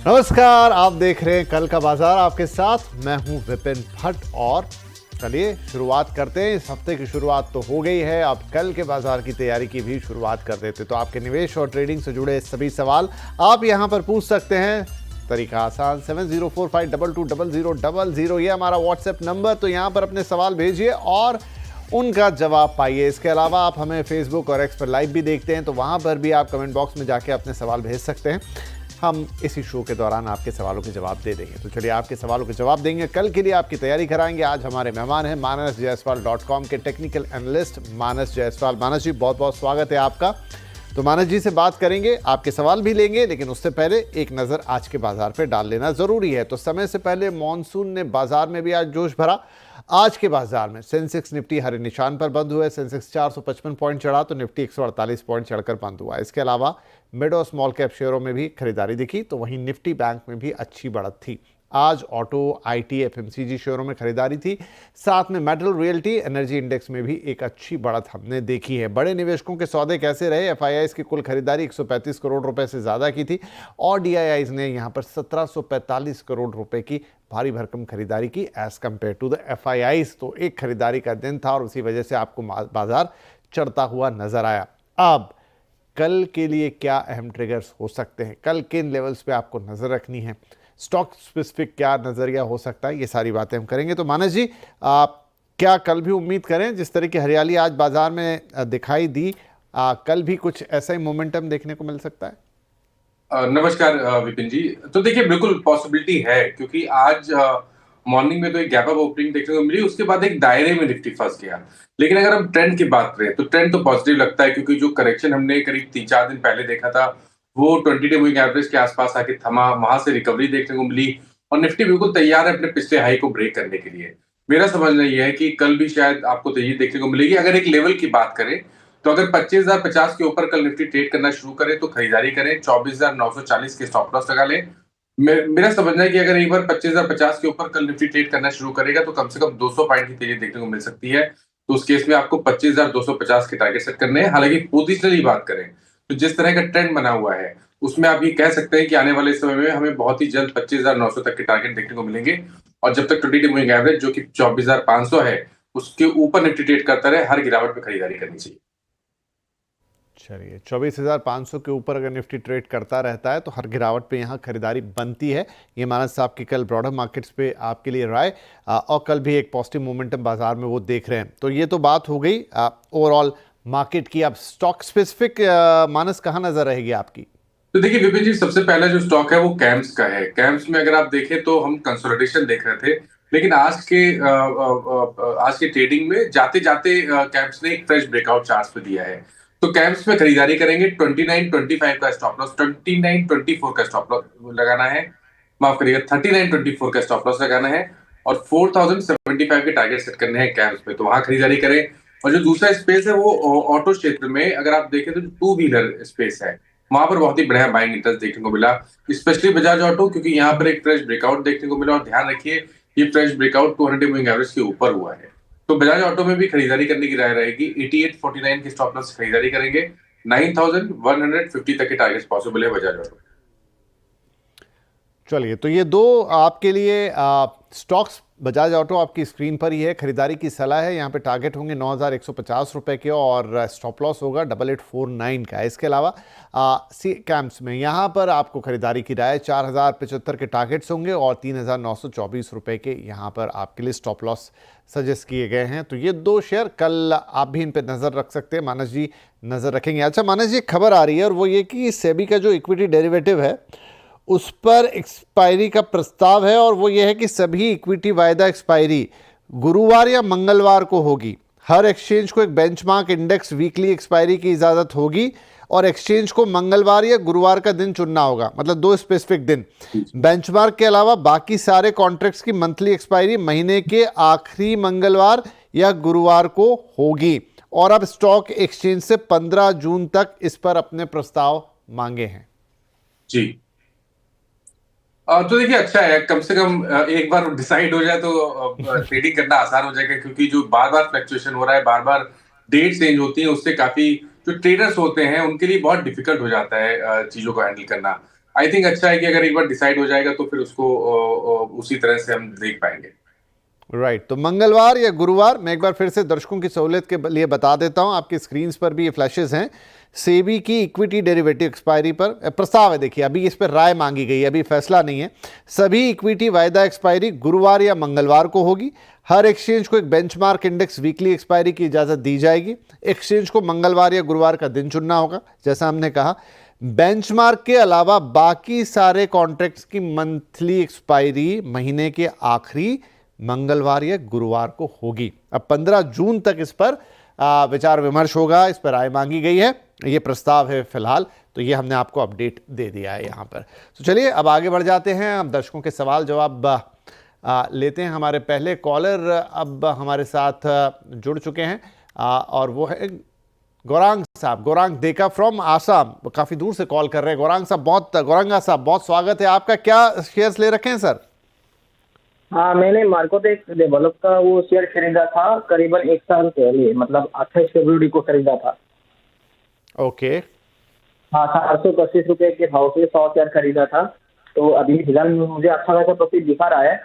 नमस्कार, आप देख रहे हैं कल का बाजार। आपके साथ मैं हूं विपिन भट्ट। और चलिए शुरुआत करते हैं। इस हफ्ते की शुरुआत तो हो गई है, अब कल के बाजार की तैयारी की भी शुरुआत कर देते। तो आपके निवेश और ट्रेडिंग से जुड़े सभी सवाल आप यहां पर पूछ सकते हैं। तरीका आसान, 7045220000, ये हमारा व्हाट्सएप नंबर। तो यहां पर अपने सवाल भेजिए और उनका जवाब पाइए। इसके अलावा आप हमें फेसबुक और एक्स पर लाइव भी देखते हैं, तो वहां पर भी आप कमेंट बॉक्स में जाके अपने सवाल भेज सकते हैं। हम इसी शो के दौरान आपके सवालों के जवाब दे देंगे। तो चलिए आपके सवालों के जवाब देंगे, कल के लिए आपकी तैयारी कराएंगे। आज हमारे मेहमान हैं manasjaiswal.com के टेक्निकल एनालिस्ट मानस जायसवाल। मानस जी, बहुत बहुत स्वागत है आपका। तो मानस जी से बात करेंगे, आपके सवाल भी लेंगे, लेकिन उससे पहले एक नज़र आज के बाजार पे डाल लेना ज़रूरी है। तो समय से पहले मॉनसून ने बाजार में भी आज जोश भरा। आज के बाजार में सेंसेक्स निफ्टी हरे निशान पर बंद हुए। सेंसेक्स 455 पॉइंट चढ़ा तो निफ्टी 148 पॉइंट चढ़कर बंद हुआ। इसके अलावा मिड और स्मॉल कैप शेयरों में भी खरीदारी दिखी, तो वहीं निफ्टी बैंक में भी अच्छी बढ़त थी। आज ऑटो, आईटी, एफएमसीजी शेयरों में खरीदारी थी। साथ में मेटल, रियल्टी, एनर्जी इंडेक्स में भी एक अच्छी बढ़त हमने देखी है। बड़े निवेशकों के सौदे कैसे रहे? एफआईआईज की कुल खरीदारी 135 करोड़ रुपए से ज़्यादा की थी और डीआईआईज ने यहाँ पर 1745 करोड़ रुपए की भारी भरकम खरीदारी की as compare to the FIIs. तो एक खरीदारी का दिन था और उसी वजह से आपको बाजार चढ़ता हुआ नजर आया। अब कल के लिए क्या अहम ट्रिगर्स हो सकते हैं? कल किन लेवल्स पे आपको नजर रखनी है? स्टॉक स्पेसिफिक क्या नजरिया हो सकता है? ये सारी बातें हम करेंगे। तो मानस जी, आप क्या कल भी उम्मीद करें जिस तरह की हरियाली आज बाजार में दिखाई दी, कल भी कुछ ऐसा ही मोमेंटम देखने को मिल सकता है? नमस्कार विपिन जी। तो देखिए, बिल्कुल पॉसिबिलिटी है, क्योंकि आज मॉर्निंग में तो एक गैप अप ओपनिंग देखने को मिली, उसके बाद एक दायरे में निफ्टी फंस गया। लेकिन अगर हम ट्रेंड की बात करें तो ट्रेंड तो पॉजिटिव लगता है, क्योंकि जो करेक्शन हमने करीब 3-4 दिन पहले देखा था वो 20 डे मूविंग एवरेज के आसपास आके थमा, वहां से रिकवरी देखने को मिली और निफ्टी बिल्कुल तैयार है अपने पिछले हाई को ब्रेक करने के लिए। मेरा समझना यह है कि कल भी शायद आपको तेजी देखने को मिलेगी। अगर एक लेवल की बात करें तो अगर 25,050 के ऊपर कल निफ्टी ट्रेड करना शुरू करे तो खरीदारी करें। 24,940 के स्टॉप लॉस लगा लें। मेरा समझना है कि अगर एक बार 25,050 के ऊपर कल निफ्टी ट्रेड करना शुरू करेगा तो कम से कम 200 पॉइंट की तेजी देखने को मिल सकती है। तो उस केस में आपको 25,250 के टारगेट सेट करने हैं। हालांकि पोजिशनली बात करें तो जिस तरह का ट्रेंड बना हुआ है उसमें आप ये कह सकते हैं कि आने वाले समय में हमें बहुत ही जल्द 25,900 तक के टारगेट देखने को मिलेंगे। और जब तक 20 डे मूविंग एवरेज जो कि 24,500 है उसके ऊपर निफ्टी ट्रेड करता रहे, हर गिरावट में खरीदारी करनी चाहिए। चलिए, 24,500 के ऊपर अगर निफ्टी ट्रेड करता रहता है तो हर गिरावट पे यहाँ खरीदारी बनती है। ये मानस साहब की कल ब्रॉडर मार्केट्स पे आपके लिए राय, और कल भी एक पॉजिटिव मोमेंटम बाजार में वो देख रहे हैं। तो ये तो बात हो गई ओवरऑल मार्केट की। अब स्टॉक स्पेसिफिक मानस कहाँ नजर रहेगी आपकी? तो देखिए विपिन जी, सबसे पहला जो स्टॉक है वो कैम्स का है। कैम्स में अगर आप देखें तो हम कंसोलिडेशन देख रहे थे, लेकिन आज के ट्रेडिंग में जाते जाते कैम्स ने एक फ्रेश ब्रेकआउट चार्ट पे दिया है। तो कैम्स में खरीदारी करेंगे। 29.25 का स्टॉप लॉस, 29.24 का स्टॉप लॉस लगाना है, माफ करिएगा 39.24 का स्टॉप लॉस लगाना है और 4,075 के टारगेट सेट करने हैं कैम्स में, तो वहां खरीदारी करें। और जो दूसरा स्पेस है वो ऑटो क्षेत्र में अगर आप देखें तो टू व्हीलर स्पेस है, वहां पर बहुत ही बढ़िया बाइंग इंटरेस्ट देखने को मिला, स्पेशली बजाज ऑटो, क्योंकि यहाँ पर एक फ्रेश ब्रेकआउट देखने को मिला। और ध्यान रखिए ये फ्रेश ब्रेकआउट 200 मूविंग एवरेज के ऊपर हुआ है। तो बजाज ऑटो में भी खरीदारी करने की राय रहेगी। 88.49 के स्टॉप लॉस खरीदारी करेंगे। 9,150 तक के टारगेट पॉसिबल है बजाज ऑटो। चलिए, तो ये दो आपके लिए स्टॉक्स, बजाज ऑटो आपकी स्क्रीन पर ही है। खरीदारी की सलाह है। यहाँ पे टारगेट होंगे 9,150 रुपए के और स्टॉप लॉस होगा 8849 का। इसके अलावा सी कैम्प्स में यहाँ पर आपको खरीदारी की राय 4,075 के टारगेट्स होंगे और 3,924 रुपए के यहाँ पर आपके लिए स्टॉप लॉस सजेस्ट किए गए हैं। तो ये दो शेयर कल आप भी इन पर नज़र रख सकते हैं। मानस जी नज़र रखेंगे? अच्छा मानस जी, खबर आ रही है और वो ये कि सेबी का जो इक्विटी डेरिवेटिव है उस पर एक्सपायरी का प्रस्ताव है और वो ये है कि सभी इक्विटी वायदा एक्सपायरी गुरुवार या मंगलवार को होगी। हर एक्सचेंज को एक बेंचमार्क इंडेक्स वीकली एक्सपायरी की इजाज़त होगी और एक्सचेंज को मंगलवार या गुरुवार का दिन चुनना होगा, मतलब दो स्पेसिफिक दिन। बेंचमार्क के अलावा बाकी सारे कॉन्ट्रैक्ट्स की मंथली एक्सपायरी महीने के आखिरी मंगलवार या गुरुवार को होगी। और अब स्टॉक एक्सचेंज से 15 जून तक इस पर अपने प्रस्ताव मांगे हैं। जी, तो देखिए अच्छा है, कम से कम एक बार डिसाइड हो जाए तो ट्रेडिंग करना आसान हो जाएगा, क्योंकि जो बार बार फ्लक्चुएशन हो रहा है, बार बार डेट चेंज होती है, उससे काफी जो ट्रेडर्स होते हैं उनके लिए बहुत डिफिकल्ट हो जाता है चीजों को हैंडल करना। आई थिंक अच्छा है कि अगर एक बार डिसाइड हो जाएगा तो फिर उसको उसी तरह से हम देख पाएंगे। राइट तो मंगलवार या गुरुवार, मैं एक बार फिर से दर्शकों की सहूलियत के लिए बता देता हूं, आपकी स्क्रीन पर भी ये फ्लैशेस हैं। सेबी की इक्विटी डेरिवेटिव एक्सपायरी पर प्रस्ताव है, देखिए अभी इस पर राय मांगी गई है, अभी फैसला नहीं है। सभी इक्विटी वायदा एक्सपायरी गुरुवार या मंगलवार को होगी। हर एक्सचेंज को एक बेंचमार्क इंडेक्स वीकली एक्सपायरी की इजाज़त दी जाएगी। एक्सचेंज को मंगलवार या गुरुवार का दिन चुनना होगा, जैसा हमने कहा। बेंचमार्क के अलावा बाकी सारे कॉन्ट्रैक्ट्स की मंथली एक्सपायरी महीने के आखिरी मंगलवार या गुरुवार को होगी। अब 15 जून तक इस पर विचार विमर्श होगा, इस पर राय मांगी गई है। ये प्रस्ताव है फिलहाल, तो ये हमने आपको अपडेट दे दिया है यहाँ पर। तो चलिए अब आगे बढ़ जाते हैं, अब दर्शकों के सवाल जवाब लेते हैं। हमारे पहले कॉलर अब हमारे साथ जुड़ चुके हैं और वो है गौरांग साहब, गौरांग देका फ्रॉम आसाम। काफ़ी दूर से कॉल कर रहे हैं गौरांग साहब, बहुत स्वागत है आपका। क्या शेयर्स ले रखे हैं सर? हाँ, मैंने मार्कोटेक डेवलप का वो शेयर खरीदा था करीबन 1 साल पहले, मतलब 28 फरवरी को खरीदा था। ओके। हाँ, 725 रुपए के भाव से 100 शेयर खरीदा था। तो अभी फिलहाल मुझे अच्छा खासा प्रॉफिट दिखा रहा है।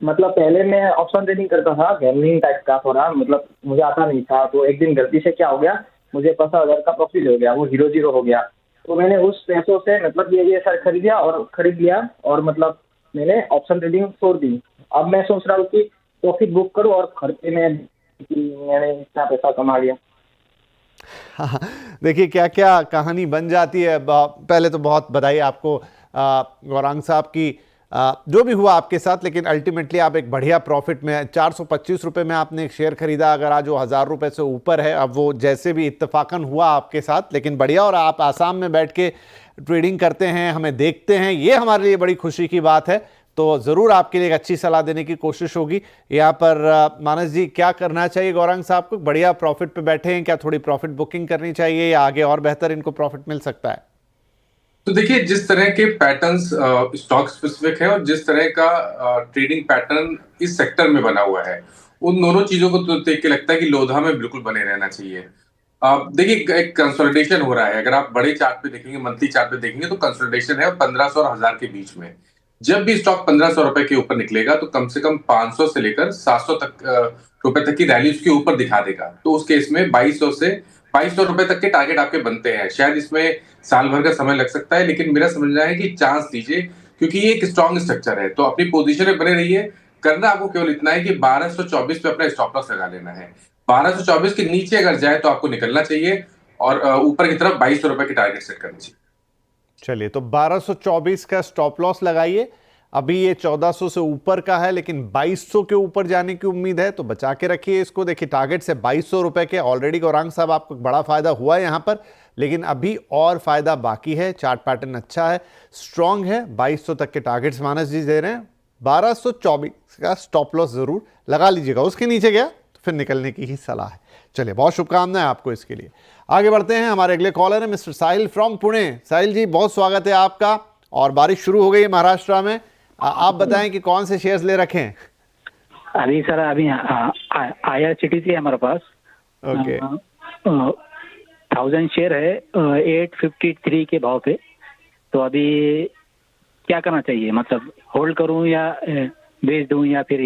मतलब पहले मैं ऑप्शन ट्रेडिंग करता था, गैम्बलिंग टाइप का थोड़ा, मतलब मुझे आता नहीं था। तो एक दिन गलती से क्या हो गया, मुझे 50,000 का प्रॉफिट हो गया, वो 0-0 हो गया। तो मैंने उस पैसों से मतलब ये शेयर खरीद लिया और मतलब मैंने ऑप्शन ट्रेडिंग छोड़ दी। अब मैं सोच रहा हूँ कि प्रॉफिट बुक करूँ और खर्चे में मैंने इतना पैसा कमा लिया। हाँ, देखिए क्या क्या कहानी बन जाती है। पहले तो बहुत बधाई आपको गौरांग साहब की, जो भी हुआ आपके साथ, लेकिन अल्टीमेटली आप एक बढ़िया प्रॉफिट में 425 रुपये में आपने एक शेयर खरीदा। अगर आज वो 1000 रुपये से ऊपर है, अब वो जैसे भी इत्तेफाकन हुआ आपके साथ, लेकिन बढ़िया। और आप आसाम में बैठ के ट्रेडिंग करते हैं, हमें देखते हैं, ये हमारे लिए बड़ी खुशी की बात है। तो ज़रूर आपके लिए एक अच्छी सलाह देने की कोशिश होगी। यहाँ पर मानस जी, क्या करना चाहिए गौरांग साहब को? बढ़िया प्रॉफिट पे बैठे हैं, क्या थोड़ी प्रॉफिट बुकिंग करनी चाहिए या आगे और बेहतर इनको प्रॉफिट मिल सकता है? तो देखिए, जिस तरह के पैटर्न्स स्टॉक स्पेसिफिक है और जिस तरह का ट्रेडिंग पैटर्न इस सेक्टर में बना हुआ है, उन दोनों चीजों को तो देख के लगता है कि लोधा में बिल्कुल बने रहना चाहिए। देखिए, एक कंसोलिडेशन हो रहा है। अगर आप बड़े चार्ट पे देखेंगे, मंथली चार्ट पे देखेंगे, तो कंसोलिडेशन है 1500 और 1000 के बीच में। जब भी स्टॉक 1500 रुपए के ऊपर निकलेगा तो कम से कम 500 से लेकर 700 रुपए तक की रैली उसके ऊपर दिखा देगा। तो उस केस में 2200 रुपए तक के टारगेट आपके बनते हैं। शायद इसमें साल भर का समय लग सकता है, लेकिन मेरा समझना है कि चांस दीजिए, क्योंकि ये एक स्ट्रॉन्ग स्ट्रक्चर है। तो अपनी पोजीशन में बने रहिए। करना आपको केवल इतना है कि 1224 पे अपना स्टॉप लॉस लगा लेना है। 1224 के नीचे अगर जाए तो आपको निकलना चाहिए और ऊपर की तरफ 2200 रुपए की टारगेट सेट करनी चाहिए। चलिए, तो 1224 का स्टॉप लॉस लगाइए। अभी ये 1400 से ऊपर का है, लेकिन 2200 के ऊपर जाने की उम्मीद है, तो बचा के रखिए इसको। देखिए, टारगेट से 2200 रुपए के ऑलरेडी गौरांग साहब आपको बड़ा फायदा हुआ है यहां पर, लेकिन अभी और फायदा बाकी है। चार्ट पैटर्न अच्छा है, स्ट्रांग है। 2200 तक के टारगेट्स मानस जी दे रहे हैं। 1224 का स्टॉप लॉस जरूर लगा लीजिएगा। उसके नीचे गया तो फिर निकलने की ही सलाह है। चलिए, बहुत शुभकामनाएं आपको इसके लिए। आगे बढ़ते हैं, हमारे अगले कॉलर है मिस्टर साहिल फ्रॉम पुणे। साहिल जी, बहुत स्वागत है आपका। और बारिश शुरू हो गई है महाराष्ट्र में, आप बताएं कि कौन से शेयर्स ले रखे हैं? अभी सर IRCTC है हमारे पास। ओके। 1000 शेयर है 853 के भाव पे। तो अभी क्या करना चाहिए, मतलब होल्ड करूं या बेच दूं या फिर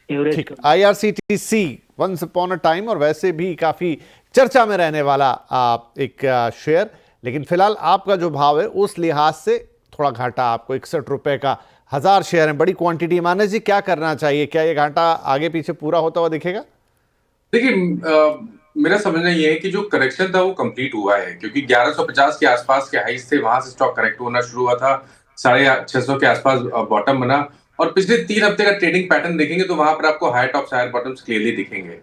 average? IRCTC once upon a time और वैसे भी काफी चर्चा में रहने वाला एक शेयर, लेकिन फिलहाल आपका जो भाव है उस लिहाज से थोड़ा घाटा आपको। 61 रुपए का 1000 शेयर है, बड़ी क्वांटिटी। मानस जी, क्या करना चाहिए? क्या ये घाटा आगे पीछे पूरा होता हुआ दिखेगा? देखिए, मेरा समझना ये है कि जो करेक्शन था वो कंप्लीट हुआ है, क्योंकि 1150 के आसपास के हाइस थे, वहां से स्टॉक करेक्ट होना शुरू हुआ था। 650 के आसपास बॉटम बना और पिछले 3 हफ्ते का ट्रेडिंग पैटर्न देखेंगे तो वहां पर आपको higher tops higher bottoms clearly दिखेंगे।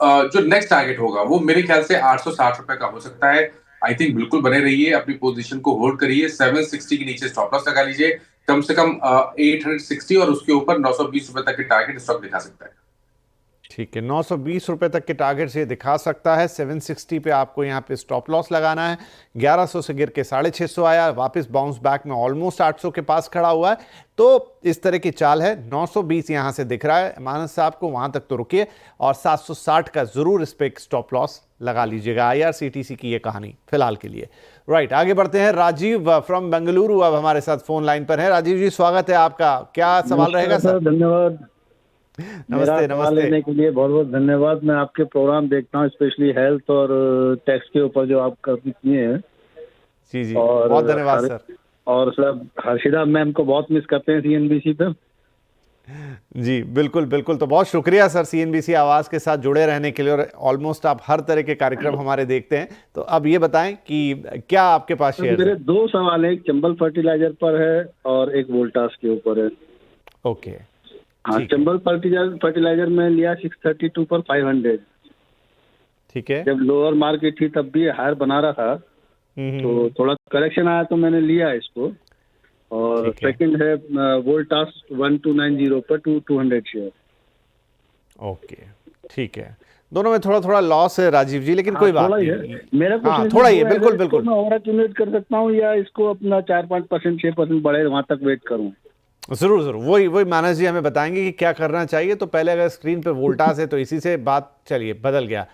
जो नेक्स्ट टारगेट होगा वो मेरे ख्याल से 860 रुपए का हो सकता है। आई थिंक बिल्कुल बने रहिए, अपनी पोजीशन को होल्ड करिए। 760 के नीचे स्टॉप लॉस लगा लीजिए। कम से कम 860 और उसके ऊपर 920 रुपए तक के टारगेट स्टॉक दिखा सकता है। ठीक है, 920 रुपए तक के टारगेट से दिखा सकता है। 760 पे आपको यहाँ पे स्टॉप लॉस लगाना है। 1100 से गिर के 650 आया, वापस बाउंस बैक में ऑलमोस्ट 800 के पास खड़ा हुआ है। तो इस तरह की चाल है। 920 यहाँ से दिख रहा है मानस साहब को, वहां तक तो रुकिए और 760 का जरूर इस पे स्टॉप लॉस लगा लीजिएगा। IRCTC की ये कहानी फिलहाल के लिए। राइट, आगे बढ़ते हैं। राजीव फ्रॉम बेंगलुरु अब हमारे साथ फोन लाइन पर है। राजीव जी, स्वागत है आपका। क्या सवाल रहेगा सर? धन्यवाद। नमस्ते। सवाल लेने के लिए बहुत बहुत धन्यवाद। मैं आपके प्रोग्राम देखता हूँ, स्पेशली हेल्थ और टैक्स के ऊपर जो आप किए हैं। जी जी, और बहुत धन्यवाद सर। और सर, हर्षिदा मैम को बहुत मिस करते हैं CNBC पे। जी बिल्कुल बिल्कुल, तो बहुत शुक्रिया सर CNBC आवाज़ के साथ जुड़े रहने के लिए, और ऑलमोस्ट आप हर तरह के कार्यक्रम हमारे देखते हैं। तो अब ये बताएं कि क्या आपके पास शेयर मेरे है? 2 सवाल है, एक चंबल फर्टिलाइजर पर है और एक वोल्टास के ऊपर है। ओके, हाँ, ठीक है। चंबल फर्टिलाइजर में लिया 632 पर 500। ठीक है। जब लोअर मार्केट थी तब भी हायर बना रहा था, तो थोड़ा करेक्शन आया तो मैंने लिया इसको। और ठीक है। सेकंड है वोल्टास 1290 पर 200 शेयर। ओके, ठीक है। दोनों में थोड़ा थोड़ा लॉस है राजीव जी, लेकिन कोई बात थोड़ा ही नहीं। है मेरा कुछ हाँ, नहीं, थोड़ा ही है, वो बिल्कुल अगर बिल्कुल। इसको मैं और एक्यूमुलेट कर सकता हूँ या इसको अपना 4-5% 6% बढ़े वहां तक वेट करूँ? जरूर जरूर, वही वही मानस जी हमें बताएंगे कि क्या करना चाहिए। तो पहले अगर स्क्रीन पे वोल्टास है तो इसी से बात, चलिए बदल गया,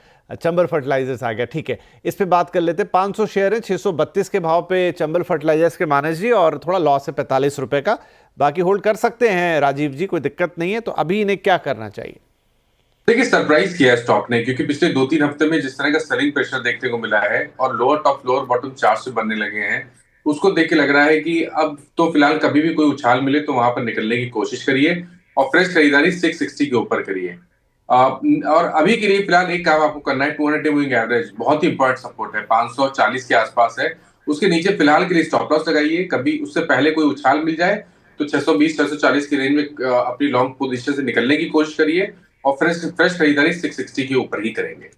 चंबल फर्टिलाइजर्स आ गया। ठीक है, इस पे बात कर लेते हैं। 500 शेयर है, 632 के भाव पे चंबल फर्टिलाइजर्स के मानस जी, और थोड़ा लॉस है 45 रुपए का। बाकी होल्ड कर सकते हैं राजीव जी, कोई दिक्कत नहीं है। तो अभी इन्हें क्या करना चाहिए? देखिए, सरप्राइज किया है स्टॉक ने, क्योंकि पिछले 2-3 हफ्ते में जिस तरह का सेलिंग प्रेशर देखने को मिला है और lower top lower bottom chart से बनने लगे हैं, उसको देख के लग रहा है कि अब तो फिलहाल कभी भी कोई उछाल मिले तो वहां पर निकलने की कोशिश करिए और फ्रेश खरीदारी 660 के ऊपर करिए। और अभी के लिए फिलहाल एक काम आपको करना है, 200 डे मूविंग एवरेज बहुत ही इंपॉर्टेंट सपोर्ट है, 540 के आसपास है। उसके नीचे फिलहाल के लिए स्टॉप लॉस लगाइए। कभी उससे पहले कोई उछाल मिल जाए तो 620-640 की रेंज में अपनी लॉन्ग पोजीशन से निकलने की कोशिश करिए और फ्रेश खरीदारी 660 के ऊपर ही करेंगे।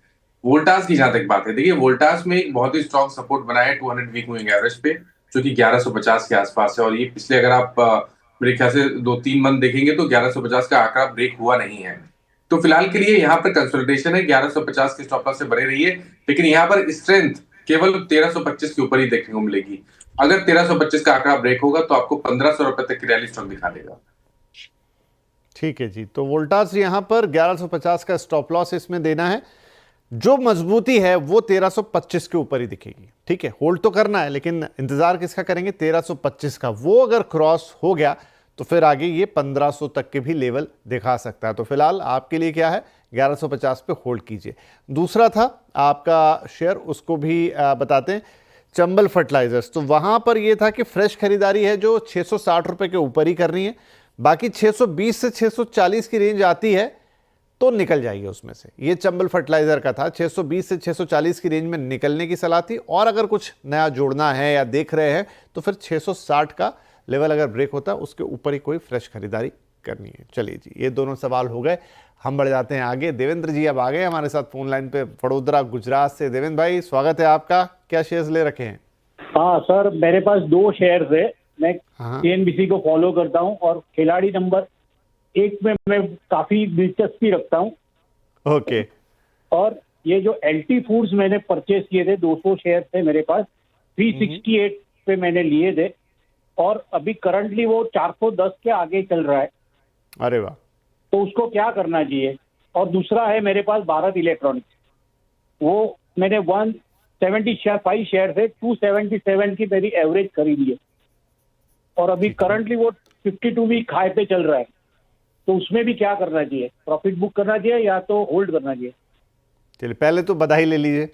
वोल्टास की जहां तक बात है, देखिए वोल्टास में एक बहुत ही स्ट्रॉन्ग सपोर्ट बना है 200 वीक मूविंग एवरेज पे, जो कि 1150 के आसपास है। और ये पिछले, अगर आप मेरे ख्याल से 2-3 मंथ देखेंगे तो 1150 का आंकड़ा ब्रेक हुआ नहीं है। तो फिलहाल के लिए यहाँ पर कंसोलिडेशन है, 1150 के स्टॉप लॉस से बने रहिए। लेकिन यहाँ पर स्ट्रेंथ केवल 1325 के ऊपर ही देखने को मिलेगी। अगर 1325 का आंकड़ा ब्रेक होगा तो आपको 1500 रुपए तक की रैली स्टॉक दिखा देगा। ठीक है जी, तो वोल्टास यहाँ पर 1150 का स्टॉप लॉस इसमें देना है। जो मजबूती है वो 1325 के ऊपर ही दिखेगी। ठीक है, होल्ड तो करना है, लेकिन इंतजार किसका करेंगे? 1325 का। वो अगर क्रॉस हो गया तो फिर आगे ये 1500 तक के भी लेवल दिखा सकता है। तो फिलहाल आपके लिए क्या है, 1150 पे होल्ड कीजिए। दूसरा था आपका शेयर, उसको भी बताते हैं, चंबल फर्टिलाइजर्स। तो वहां पर यह था कि फ्रेश खरीदारी है जो 660 रुपए के ऊपर ही करनी है। बाकी 620 से 640 की रेंज आती है तो निकल जाइए उसमें से। ये चंबल फर्टिलाइजर का था, 620 से 640 की रेंज में निकलने की सलाह थी। और अगर कुछ नया जोड़ना है या देख रहे हैं तो फिर 660 का लेवल अगर ब्रेक होता है उसके ऊपर ही कोई फ्रेश खरीदारी करनी है। चलिए जी, ये दोनों सवाल हो गए। हम बढ़ जाते हैं आगे। देवेंद्र जी अब आ गए हमारे साथ फोन लाइन पे, वडोदरा गुजरात से। देवेंद्र भाई, स्वागत है आपका। क्या शेयर्स ले रखे हैं? हाँ सर, मेरे पास 2 शेयर्स है। मैं हाँ। CNBC को फॉलो करता हूँ और खिलाड़ी नंबर 1 में मैं काफी दिलचस्पी रखता हूँ। ओके। और ये जो LT फूड्स मैंने परचेज किए थे, 200 शेयर थे मेरे पास, 368 पे मैंने लिए थे और अभी करंटली वो 410 के आगे चल रहा है। अरे वाह। तो उसको क्या करना चाहिए? और दूसरा है मेरे पास भारत इलेक्ट्रॉनिक्स, वो मैंने 175 शेयर थे, 277 की मेरी एवरेज खरीदी है और अभी करंटली वो 52 वीक हाई पे चल रहा है। तो उसमें भी क्या करना चाहिए? प्रॉफिट बुक करना चाहिए या तो होल्ड करना चाहिए? चलिए, पहले तो बधाई ले लीजिए,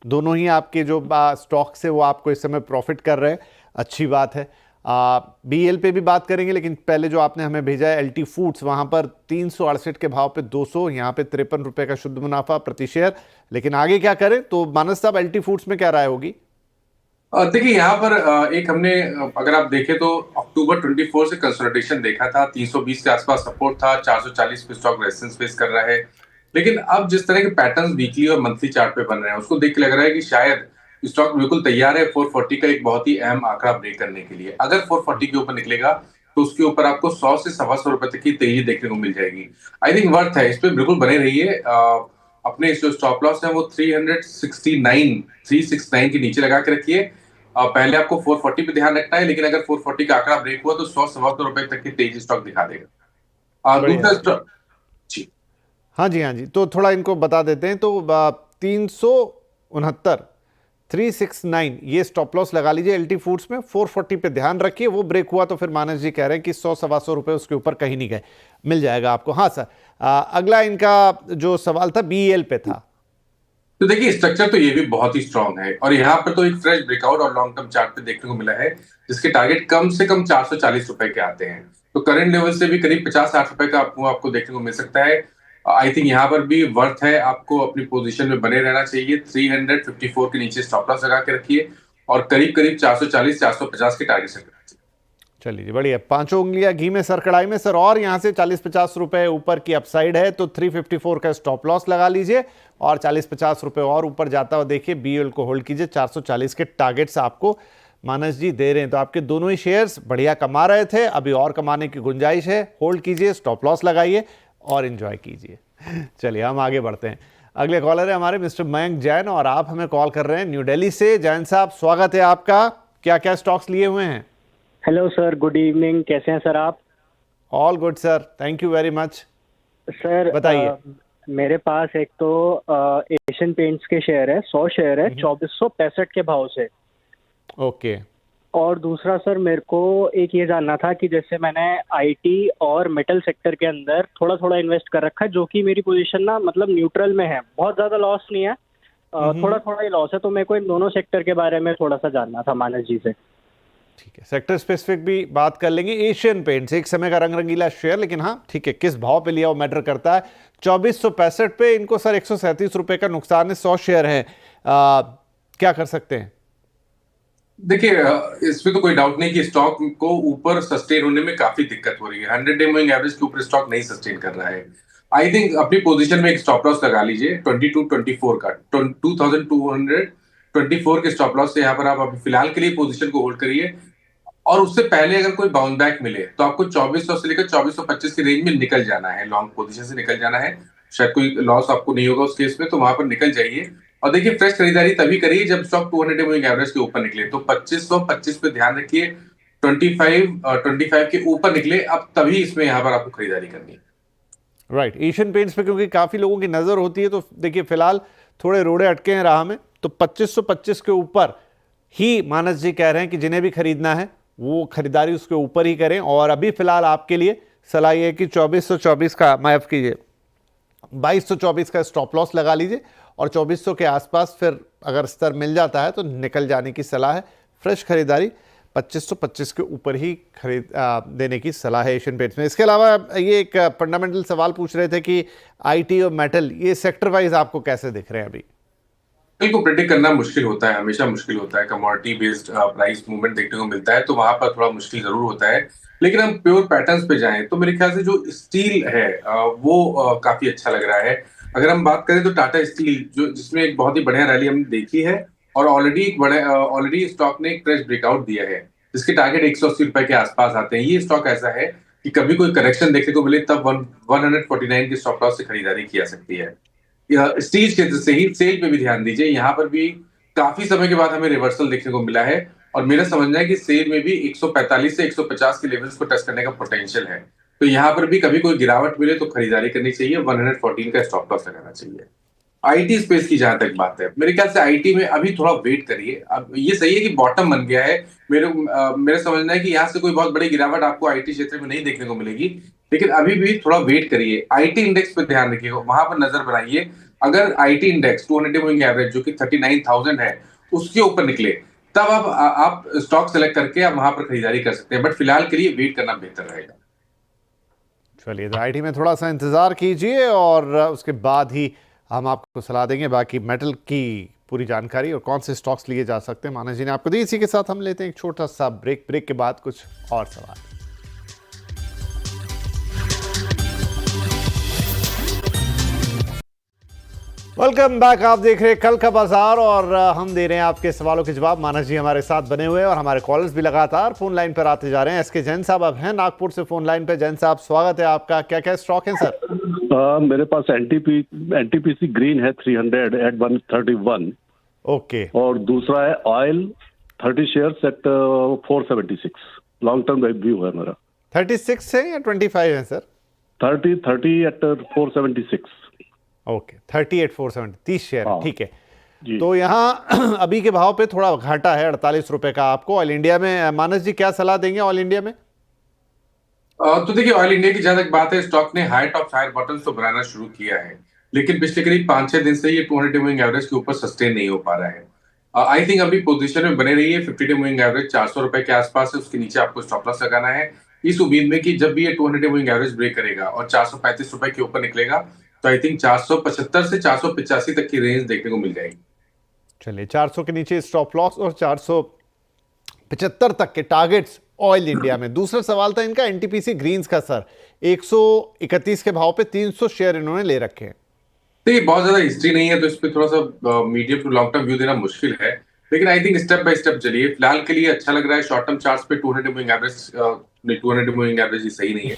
दोनों ही आपके जो स्टॉक्स है वो आपको इस समय प्रॉफिट कर रहे हैं, अच्छी बात है। BL पे भी बात करेंगे, लेकिन पहले जो आपने हमें भेजा है LT फूड्स, वहां पर 368 के भाव पे 200, यहाँ पे 53 रुपए का शुद्ध मुनाफा प्रति शेयर। लेकिन आगे क्या करें? तो मानस साहब, LT फूड्स में क्या राय होगी? देखिए, यहाँ पर एक हमने, अगर आप देखें तो अक्टूबर 24 से कंसोलिडेशन देखा था, 320 के आसपास सपोर्ट था, 440 पे स्टॉक रेजिस्टेंस फेस कर रहा है। लेकिन अब जिस तरह के पैटर्न्स वीकली और मंथली चार्ट पे बन रहे हैं, उसको देख के लग रहा है कि शायद स्टॉक बिल्कुल तैयार है 440 का एक बहुत ही अहम आंकड़ा ब्रेक करने के लिए। अगर 440 के ऊपर निकलेगा तो उसके ऊपर आपको 100 से 125 रुपए तक की तेजी देखने को मिल जाएगी। आई थिंक वर्थ है, इस पे बिल्कुल बने रहिए। अपने जो स्टॉप लॉस है वो 369 के नीचे लगा के रखिए। पहले आपको 440 पे ध्यान रखना है, लेकिन अगर 440 का आंकड़ा ब्रेक हुआ तो 100-125 रुपए तक की तेजी स्टॉक दिखा देगा। दूसरा स्टॉक जी, हाँ जी, हाँ जी, तो थोड़ा इनको बता देते हैं। तो 300 69 369 ये स्टॉप लॉस लगा लीजिए एलटी फूड्स में। 440 पे ध्यान रखिए, वो ब्रेक हुआ तो फिर मानस जी कह रहे हैं कि 100-125 रुपए उसके ऊपर कहीं नहीं गए, मिल जाएगा आपको। हाँ सर, अगला इनका जो सवाल था बीएल पे था। तो देखिए स्ट्रक्चर तो ये भी बहुत ही स्ट्रांग है और यहाँ पर तो एक फ्रेश ब्रेकआउट और लॉन्ग टर्म चार्ट पे देखने को मिला है जिसके टारगेट कम से कम 440 रुपए के आते हैं। तो करंट लेवल से भी करीब 50-60 रुपए का आपको देखने को मिल सकता है। आई थिंक यहाँ पर भी वर्थ है आपको अपनी पोजीशन में बने रहना चाहिए। 354 के नीचे स्टॉप लॉस लगा के रखिए और करीब करीब 440-450 के टारगेट सेट करना चाहिए। चलिए जी, बढ़िया। 5 उंगलियां घी में सर कढ़ाई में सर, और यहाँ से 40-50 रुपए ऊपर की अपसाइड है तो 354 का स्टॉप लॉस लगा लीजिए और 40-50 रुपए और ऊपर जाता हुआ देखिए बीएल को होल्ड कीजिए। 440 के टारगेट्स आपको मानस जी दे रहे हैं। तो आपके दोनों ही शेयर्स बढ़िया कमा रहे थे, अभी और कमाने की गुंजाइश है। होल्ड कीजिए, स्टॉप लॉस लगाइए और एंजॉय कीजिए। चलिए हम आगे बढ़ते हैं। अगले कॉलर है हमारे मिस्टर मयंक जैन और आप हमें कॉल कर रहे हैं न्यू दिल्ली से। जैन साहब स्वागत है आपका। क्या क्या स्टॉक्स लिए हुए हैं? Hello sir, good evening. कैसे हैं सर आप? All good sir, thank you very much. Sir बताइए। मेरे पास एक तो एशियन पेंट्स के शेयर है, 100 शेयर है 2465 के भाव से। ओके। और दूसरा सर मेरे को एक ये जानना था कि जैसे मैंने आईटी और मेटल सेक्टर के अंदर थोड़ा थोड़ा इन्वेस्ट कर रखा है, जो कि मेरी पोजीशन ना मतलब न्यूट्रल में है, बहुत ज्यादा लॉस नहीं है, थोड़ा थोड़ा ही लॉस है। तो मेरे को इन दोनों सेक्टर के बारे में थोड़ा सा जानना था मानस जी से। ठीक है, सेक्टर स्पेसिफिक भी बात कर लेंगे। एशियन पेंट्स एक समय का रंग रंगीला शेयर, लेकिन हाँ ठीक है, किस भाव पे लिया वो मैटर करता है। 2465 पे इनको सर 137 रुपए का नुकसान है, 100 शेयर है। क्या कर सकते हैं? देखिए इसमें तो कोई डाउट नहीं कि स्टॉक को ऊपर सस्टेन होने में काफी दिक्कत हो रही है। 100 डे मूविंग एवरेज के ऊपर स्टॉक नहीं सस्टेन कर रहा है। आई थिंक अपनी पोजीशन में एक स्टॉप लॉस लगा लीजिए 2224 का, 2224 के स्टॉप लॉस से यहाँ पर आप अभी फिलहाल के लिए पोजीशन को होल्ड करिए और उससे पहले अगर कोई बाउंस बैक मिले तो आपको 2400 से लेकर 2425 की रेंज में निकल जाना है, लॉन्ग पोजीशन से निकल जाना है। शायद कोई लॉस आपको नहीं होगा उस केस में, तो वहां पर निकल जाइए। और देखिए फ्रेश खरीदारी तभी करिए जब स्टॉक 200 मूविंग एवरेज के ऊपर निकले। तो 2525 पे ध्यान रखिए, 25 के ऊपर निकले अब तभी इसमें यहाँ पर आपको खरीदारी करनी है। राइट। एशियन पेंट्स पे क्योंकि काफी लोगों की नजर होती है, तो देखिए फिलहाल थोड़े रोड़े अटके हैं राह में, तो 2525 के ऊपर ही मानस जी कह रहे हैं कि जिन्हें भी खरीदना है वो खरीदारी उसके ऊपर ही करें। और अभी फिलहाल आपके लिए सलाह ये है कि 2424 का, माफ कीजिए 2224 का स्टॉप लॉस लगा लीजिए और 2400 के आसपास फिर अगर स्तर मिल जाता है तो निकल जाने की सलाह है। फ्रेश खरीदारी 2525 के ऊपर ही खरीद देने की सलाह है एशियन पेंट्स में। इसके अलावा ये एक फंडामेंटल सवाल पूछ रहे थे कि आईटी और मेटल ये सेक्टर वाइज आपको कैसे दिख रहे हैं अभी? को प्रेडिक्ट करना मुश्किल होता है, हमेशा मुश्किल होता है। कमोडिटी बेस्ड प्राइस मूवमेंट देखने को मिलता है तो वहां पर थोड़ा मुश्किल जरूर होता है। लेकिन हम प्योर पैटर्न्स पे जाएं तो मेरे ख्याल से जो स्टील है वो काफी अच्छा लग रहा है। अगर हम बात करें तो टाटा स्टील जो जिसमें एक बहुत ही बढ़िया रैली हमने देखी है और ऑलरेडी स्टॉक ने एक फ्रेश ब्रेकआउट दिया है जिसके टारगेट 180 रुपए के आसपास आते हैं। ये स्टॉक ऐसा है कि कभी कोई करेक्शन देखने को मिले तब 149 के स्टॉप लॉस से खरीदारी की जा सकती है। स्टील क्षेत्र से ही सेल पे भी ध्यान दीजिए, यहाँ पर भी काफी समय के बाद हमें रिवर्सल देखने को मिला है और मेरा समझना है कि सेल में भी 145 से 150 के लेवल्स को टच करने का पोटेंशियल है। तो यहाँ पर भी कभी कोई गिरावट मिले तो खरीदारी करनी चाहिए, 114 का स्टॉप लॉस लगाना चाहिए। आईटी स्पेस की जहां तक बात है, मेरे ख्याल से आईटी में अभी थोड़ा वेट करिए। अब ये सही है कि बॉटम बन गया है, मेरा समझना है कि यहाँ से कोई बहुत बड़ी गिरावट आपको आईटी क्षेत्र में नहीं देखने को मिलेगी, लेकिन अभी भी थोड़ा वेट करिए। आईटी इंडेक्स पर ध्यान रखिएगा, वहां पर नजर बनाइए। अगर आईटी इंडेक्स 200 मूविंग एवरेज जो कि 39,000 है उसके ऊपर निकले तब आप स्टॉक सेलेक्ट करके आप वहां पर खरीदारी कर सकते हैं, बट फिलहाल के लिए वेट करना बेहतर रहेगा। चलिए, तो आईटी में थोड़ा सा इंतजार कीजिए और उसके बाद ही हम आपको सलाह देंगे बाकी मेटल की पूरी जानकारी और कौन से स्टॉक्स लिए जा सकते हैं मानस जी ने आपको दी। इसी के साथ हम लेते हैं एक छोटा सा ब्रेक के बाद कुछ और सवाल। Welcome back. आप देख रहे हैं कल का बाजार और हम दे रहे हैं आपके सवालों के जवाब। मानस जी हमारे साथ बने हुए हैं और हमारे कॉलर्स भी लगातार फोन लाइन पर आते जा रहे हैं। एसके जैन साहब अब हैं नागपुर से फोन लाइन पे। जैन साहब स्वागत है आपका। क्या क्या स्टॉक है सर? मेरे पास एनटीपीसी ग्रीन है 300 एट 131। ओके। और दूसरा है oil 30 shares at 476। Long term view है मेरा। 36 है या 25 है सर? 30 एट 476। ओके, 38,470 30 शेयर, ठीक है। जी। तो यहाँ अभी के भाव पे थोड़ा घाटा है 48 रुपए का आपको ऑयल इंडिया में। मानस जी क्या सलाह देंगे ऑयल इंडिया में? तो देखिए, ऑयल इंडिया की जहां तक बात है, स्टॉक ने हाई टॉप हायर बॉटम्स तो बनाना शुरू किया है, लेकिन पिछले करीब 5-6 दिन से ये 200 डे मूविंग एवरेज के ऊपर सस्टेन नहीं हो पा रहा है। आई थिंक अभी पोजीशन में बने रही है। 50 डे मूविंग एवरेज 400 रुपए के आसपास है, उसके नीचे आपको स्टॉप लॉस लगाना है, इस उम्मीद में कि जब भी ये 200 डे मूविंग एवरेज ब्रेक करेगा और 435 रुपए के ऊपर निकलेगा, तो आई थिंक 475 से 485 तक की रेंज देखने को मिल जाएगी। चलिए, 400 के नीचे स्टॉप लॉस और 475 तक के टारगेट्स ऑयल इंडिया में। दूसरा सवाल था इनका एनटीपीसी ग्रीन्स का सर, 131 के भाव पे 300 शेयर इन्होंने ले रखे हैं। देखिए, बहुत ज्यादा हिस्ट्री नहीं है तो इस पे थोड़ा सा medium to long term view देना मुश्किल है, लेकिन I think step by step चलिए। फिलहाल के लिए अच्छा लग रहा है। शॉर्ट टर्म चार्ट्स पे 200 मूविंग एवरेज, 200 मूविंग एवरेज ही सही नहीं है।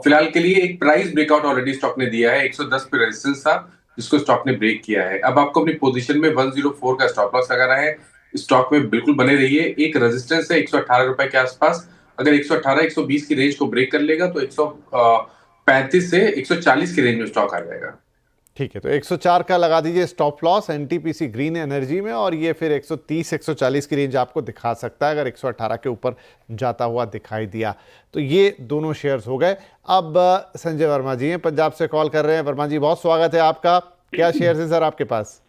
फिलहाल के लिए एक प्राइस ब्रेकआउट ऑलरेडी स्टॉक ने दिया है। 110 पे रेजिस्टेंस था जिसको स्टॉक ने ब्रेक किया है। अब आपको अपनी पोजीशन में 104 का स्टॉप लॉस लगाना है। स्टॉक में बिल्कुल बने रहिए। एक रेजिस्टेंस है 118 रुपए के आसपास। अगर 118-120 की रेंज को ब्रेक कर लेगा तो 135 से 140 की रेंज में स्टॉक आ जाएगा। ठीक है, तो 104 का लगा दीजिए stop loss NTPC green energy में, और ये फिर 130-140 की रेंज आपको दिखा सकता है अगर 118 के ऊपर जाता हुआ दिखाई दिया। तो ये दोनों शेयर्स हो गए। अब संजय वर्मा जी हैं, पंजाब से कॉल कर रहे हैं। वर्मा जी, बहुत स्वागत है आपका। क्या शेयर है सर आपके पास?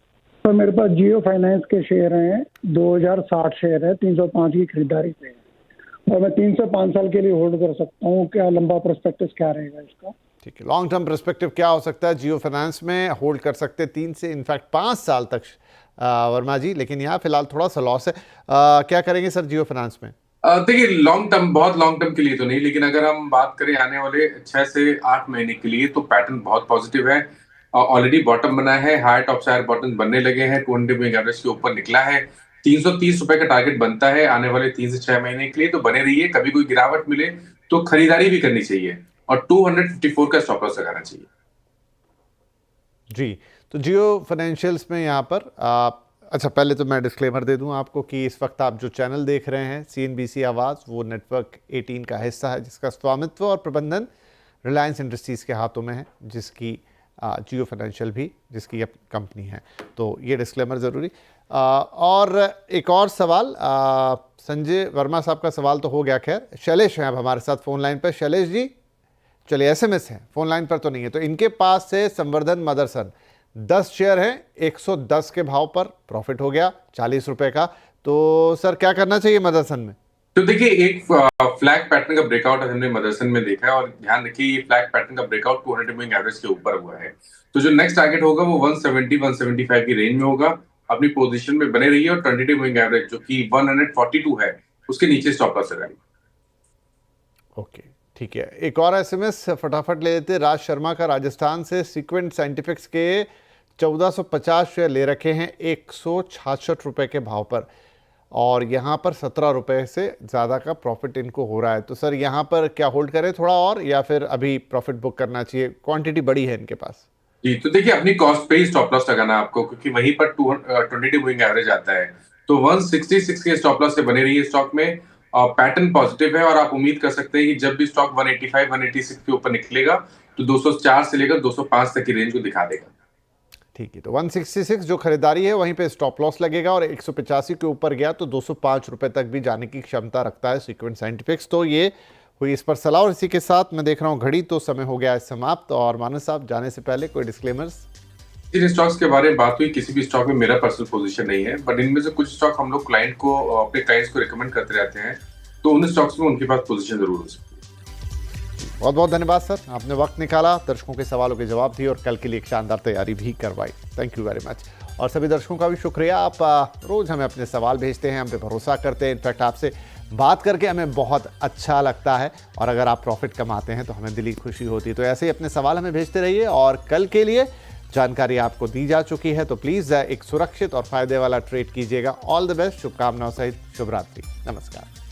सर मेरे पास जियो फाइनेंस के शेयर हैं, 2060 शेयर है, 305 की खरीदारी पे है और मैं 3 से 5 साल के लिए होल्ड कर सकता हूँ। क्या लंबा प्रोस्पेक्टस क्या रहेगा इसका? ठीक है, लॉन्ग टर्म पर्सपेक्टिव क्या हो सकता है? जियो फाइनेंस में होल्ड कर सकते हैं 3 से इनफैक्ट 5 साल तक वर्मा जी, लेकिन यहाँ फिलहाल थोड़ा सा लॉस है। क्या करेंगे सर जियो फाइनेंस में? देखिए, लॉन्ग टर्म, बहुत लॉन्ग टर्म के लिए तो नहीं, लेकिन अगर हम बात करें आने वाले 6 से 8 महीने के लिए तो पैटर्न बहुत पॉजिटिव है। ऑलरेडी बॉटम बना है, हायर टॉप से हायर बॉटम बनने लगे हैं, 200 मूविंग एवरेज के ऊपर निकला है, 330 रुपए का टारगेट बनता है आने वाले 3 से 6 महीने के लिए। तो बने रहिए, कभी कोई गिरावट मिले तो खरीदारी भी करनी चाहिए और 254 का स्टॉप लॉस लगाना चाहिए। जी, तो जियो फाइनेंशियल्स में यहाँ पर अच्छा, पहले तो मैं डिस्क्लेमर दे दूं आपको कि इस वक्त आप जो चैनल देख रहे हैं CNBC आवाज़, वो नेटवर्क 18 का हिस्सा है जिसका स्वामित्व और प्रबंधन रिलायंस इंडस्ट्रीज़ के हाथों में है, जिसकी जियो फाइनेंशियल भी जिसकी अब कंपनी है। तो ये डिस्क्लेमर ज़रूरी। और एक और सवाल, संजय वर्मा साहब का सवाल तो हो गया। खैर, शैलेश हैं अब हमारे साथ फ़ोन लाइन पर। शैलेश जी, चलिए SMS है, फ़ोन लाइन पर तो नहीं है। तो इनके पास से संवर्धन मदरसन 10 शेयर हैं, 110 के भाव पर प्रॉफिट हो गया 40 रुपए का। तो सर क्या करना चाहिए मदरसन में? तो देखिए, एक फ्लैग पैटर्न का ब्रेकआउट हमने मदरसन में देखा है और ध्यान रखिए ये फ्लैग पैटर्न का ब्रेकआउट 200 मूविंग एवरेज के ऊपर हुआ है। तो जो नेक्स्ट टारगेट होगा वो 170-175 की रेंज में होगा। अपनी पोजीशन में बने रहिए और 20 मूविंग एवरेज जो कि 142 है उसके नीचे स्टॉप लॉस लगाइए। ओके, ठीक है। एक और SMS फटाफट ले लेते। राज शर्मा का राजस्थान से, सीक्वेंट साइंटिफिक्स के 1450 शेयर ले रखे हैं 166 रुपए के भाव पर, और यहाँ पर 17 रुपए से ज़्यादा का प्रॉफिट इनको हो रहा है। तो सर यहाँ पर क्या होल्ड करें थोड़ा और, या फिर अभी प्रॉफिट बुक करना चाहिए? क्वांटिटी बड़ी है इनके पास। जी, तो देखिए, अपनी कॉस्ट पे ही स्टॉप लॉस लगाना आपको, क्योंकि वहीं पर 20 मूविंग एवरेज आता है। तो 166 के स्टॉप लॉस से बने रहिए स्टॉक में। पैटर्न पॉजिटिव है और आप उम्मीद कर सकते हैं कि जब भी स्टॉक 185-186 के ऊपर निकलेगा तो 204 से लेकर 205 तक की रेंज को दिखा देगा। ठीक है, तो 166 जो खरीदारी है वहीं पे स्टॉप लॉस लगेगा, और 185 के ऊपर गया तो 205 रुपए तक भी जाने की क्षमता रखता है सीक्वेंट साइंटिफिक्स। तो ये हुई इस पर सलाह, और इसी के साथ मैं देख रहा हूँ घड़ी तो समय हो गया है समाप्त। और मानस साहब, जाने से पहले कोई डिस्क्लेमर्स? जिन स्टॉक्स के बारे में बात हुई, किसी भी स्टॉक में मेरा पर्सनल पोजीशन नहीं है, बट इनमें से कुछ स्टॉक हम लोग अपने क्लाइंट्स को रिकमेंड करते रहते हैं, तो उन स्टॉक्स में उनके पास पोजीशन जरूर हो सकती है। बहुत बहुत धन्यवाद सर, आपने वक्त निकाला, दर्शकों के सवालों के जवाब दिए और कल के लिए एक शानदार तैयारी भी करवाई। Thank you very much. और सभी दर्शकों का भी शुक्रिया, आप रोज़ हमें अपने सवाल भेजते हैं, हम पे भरोसा करते हैं। इनफैक्ट आपसे बात करके हमें बहुत अच्छा लगता है, और अगर आप प्रॉफिट कमाते हैं तो हमें दिली खुशी होती है। तो ऐसे ही अपने सवाल हमें भेजते रहिए, और कल के लिए जानकारी आपको दी जा चुकी है। तो प्लीज़ एक सुरक्षित और फायदे वाला ट्रेड कीजिएगा। ऑल द बेस्ट, शुभकामनाओं सहित शुभ रात्रि, नमस्कार।